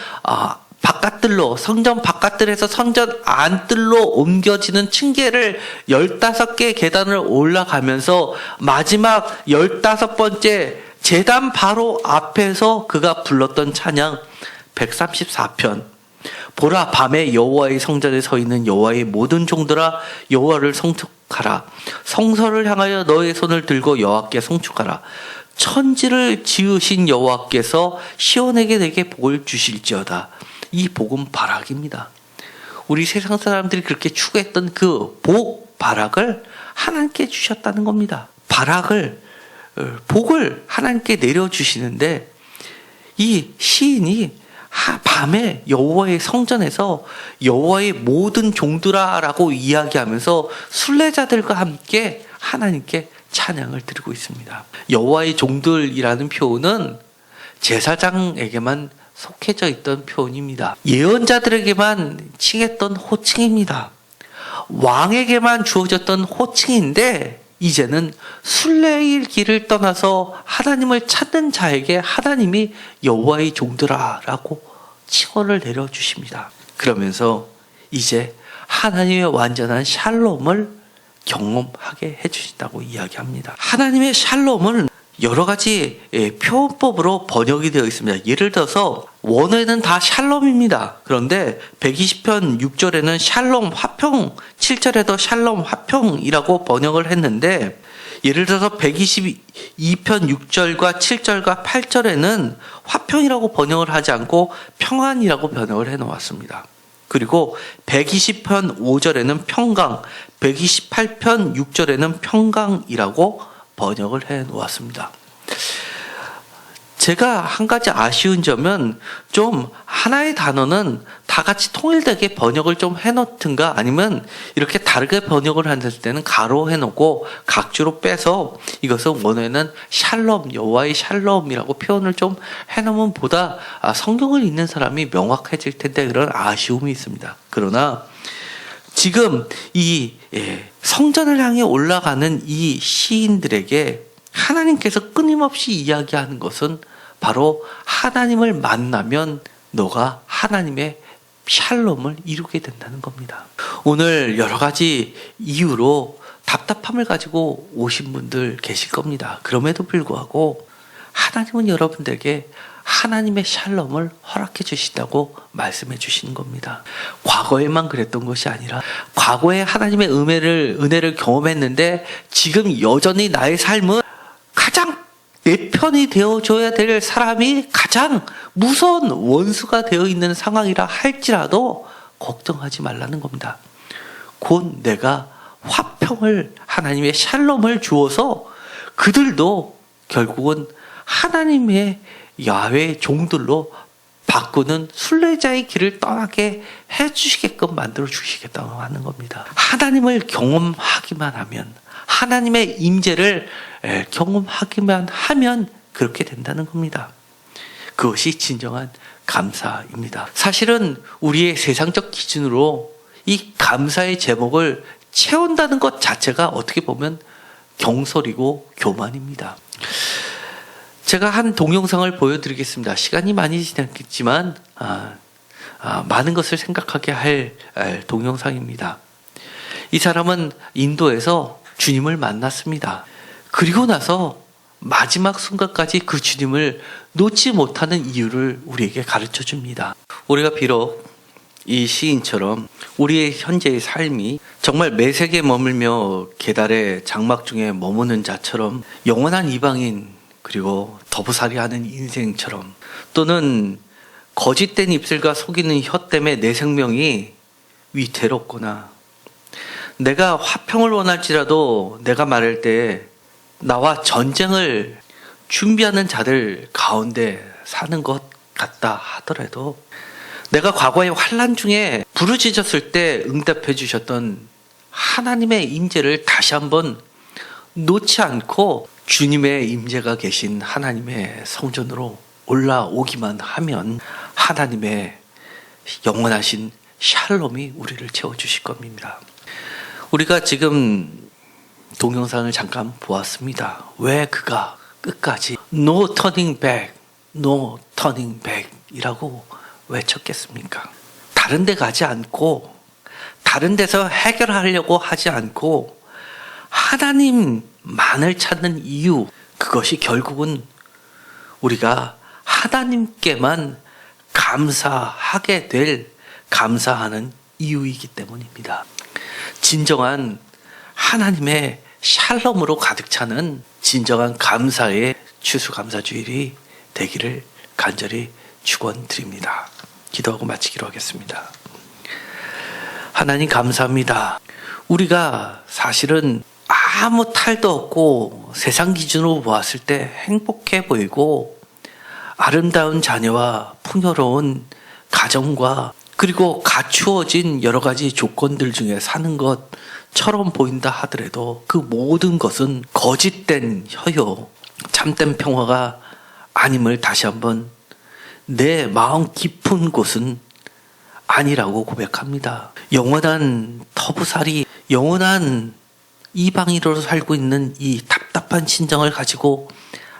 바깥들에서 성전 안뜰로 옮겨지는 층계를 15개 계단을 올라가면서 마지막 15번째 제단 바로 앞에서 그가 불렀던 찬양 134편. 보라, 밤에 여호와의 성전에 서 있는 여호와의 모든 종들아 여호와를 송축하라. 성소를 향하여 너의 손을 들고 여호와께 송축하라. 천지를 지으신 여호와께서 시온에게 내게 복을 주실지어다. 이 복은 바락입니다. 우리 세상 사람들이 그렇게 추구했던 그 복, 바락을 하나님께 주셨다는 겁니다. 복을 하나님께 내려주시는데 이 시인이 밤에 여호와의 성전에서 여호와의 모든 종들아라고 이야기하면서 순례자들과 함께 하나님께 찬양을 드리고 있습니다. 여호와의 종들이라는 표현은 제사장에게만 속해져 있던 표현입니다. 예언자들에게만 칭했던 호칭입니다. 왕에게만 주어졌던 호칭인데 이제는 순례의 길을 떠나서 하나님을 찾는 자에게 하나님이 여호와의 종들아라고 칭호를 내려주십니다. 그러면서 이제 하나님의 완전한 샬롬을 경험하게 해주신다고 이야기합니다. 하나님의 샬롬은 여러 가지 표현법으로 번역이 되어 있습니다. 예를 들어서 원어에는 다 샬롬입니다. 그런데 120편 6절에는 샬롬 화평, 7절에도 샬롬 화평이라고 번역을 했는데, 예를 들어서 122편 6절과 7절과 8절에는 화평이라고 번역을 하지 않고 평안이라고 번역을 해 놓았습니다. 그리고 120편 5절에는 평강, 128편 6절에는 평강이라고 번역을 해 놓았습니다. 제가 한 가지 아쉬운 점은 좀 하나의 단어는 다 같이 통일되게 번역을 좀 해놓든가, 아니면 이렇게 다르게 번역을 했을 때는 가로 해놓고 각주로 빼서 이것은 원어에는 샬롬, 여호와의 샬롬이라고 표현을 좀 해놓으면 보다 성경을 읽는 사람이 명확해질 텐데, 그런 아쉬움이 있습니다. 그러나 지금 이 성전을 향해 올라가는 이 시인들에게 하나님께서 끊임없이 이야기하는 것은 바로 하나님을 만나면 너가 하나님의 샬롬을 이루게 된다는 겁니다. 오늘 여러 가지 이유로 답답함을 가지고 오신 분들 계실 겁니다. 그럼에도 불구하고 하나님은 여러분들에게 하나님의 샬롬을 허락해 주신다고 말씀해 주시는 겁니다. 과거에만 그랬던 것이 아니라, 과거에 하나님의 은혜를 경험했는데 지금 여전히 나의 삶은 가장 내 편이 되어줘야 될 사람이 가장 무서운 원수가 되어 있는 상황이라 할지라도 걱정하지 말라는 겁니다. 곧 내가 화평을, 하나님의 샬롬을 주어서 그들도 결국은 하나님의 야훼 종들로 바꾸는 순례자의 길을 떠나게 해주시게끔 만들어 주시겠다고 하는 겁니다. 하나님을 경험하기만 하면, 하나님의 임재를 경험하기만 하면 그렇게 된다는 겁니다. 그것이 진정한 감사입니다. 사실은 우리의 세상적 기준으로 이 감사의 제목을 채운다는 것 자체가 어떻게 보면 경솔이고 교만입니다. 제가 한 동영상을 보여드리겠습니다. 시간이 많이 지났겠지만 많은 것을 생각하게 할 동영상입니다. 이 사람은 인도에서 주님을 만났습니다. 그리고 나서 마지막 순간까지 그 주님을 놓지 못하는 이유를 우리에게 가르쳐 줍니다. 우리가 비록 이 시인처럼 우리의 현재의 삶이 정말 매색에 머물며 계달의 장막 중에 머무는 자처럼, 영원한 이방인 그리고 더부살이하는 인생처럼, 또는 거짓된 입술과 속이는 혀 때문에 내 생명이 위태롭거나, 내가 화평을 원할지라도 내가 말할 때 나와 전쟁을 준비하는 자들 가운데 사는 것 같다 하더라도, 내가 과거의 환난 중에 부르짖었을 때 응답해 주셨던 하나님의 임재를 다시 한번 놓지 않고 주님의 임재가 계신 하나님의 성전으로 올라오기만 하면 하나님의 영원하신 샬롬이 우리를 채워주실 겁니다. 우리가 지금 동영상을 잠깐 보았습니다. 왜 그가 끝까지 No turning back, no turning back 이라고 외쳤겠습니까? 다른 데 가지 않고, 다른 데서 해결하려고 하지 않고 하나님만을 찾는 이유, 그것이 결국은 우리가 하나님께만 감사하게 될, 감사하는 이유이기 때문입니다. 진정한 하나님의 샬롬으로 가득 차는 진정한 감사의 추수감사주일이 되기를 간절히 축원드립니다. 기도하고 마치기로 하겠습니다. 하나님 감사합니다. 우리가 사실은 아무 탈도 없고 세상 기준으로 보았을 때 행복해 보이고 아름다운 자녀와 풍요로운 가정과 그리고 갖추어진 여러 가지 조건들 중에 사는 것처럼 보인다 하더라도 그 모든 것은 거짓된 혀요, 참된 평화가 아님을 다시 한번 내 마음 깊은 곳은 아니라고 고백합니다. 영원한 터부살이, 영원한 이방인으로 살고 있는 이 답답한 심정을 가지고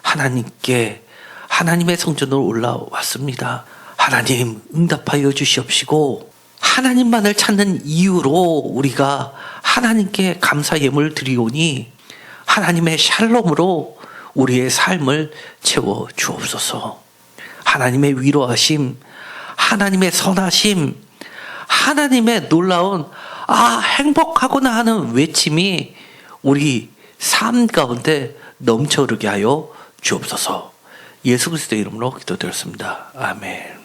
하나님께, 하나님의 성전으로 올라왔습니다. 하나님 응답하여 주시옵시고, 하나님만을 찾는 이유로 우리가 하나님께 감사 예물을 드리오니 하나님의 샬롬으로 우리의 삶을 채워 주옵소서. 하나님의 위로하심, 하나님의 선하심, 하나님의 놀라운 행복하구나 하는 외침이 우리 삶 가운데 넘쳐흐르게 하여 주옵소서. 예수 그리스도의 이름으로 기도드렸습니다. 아멘.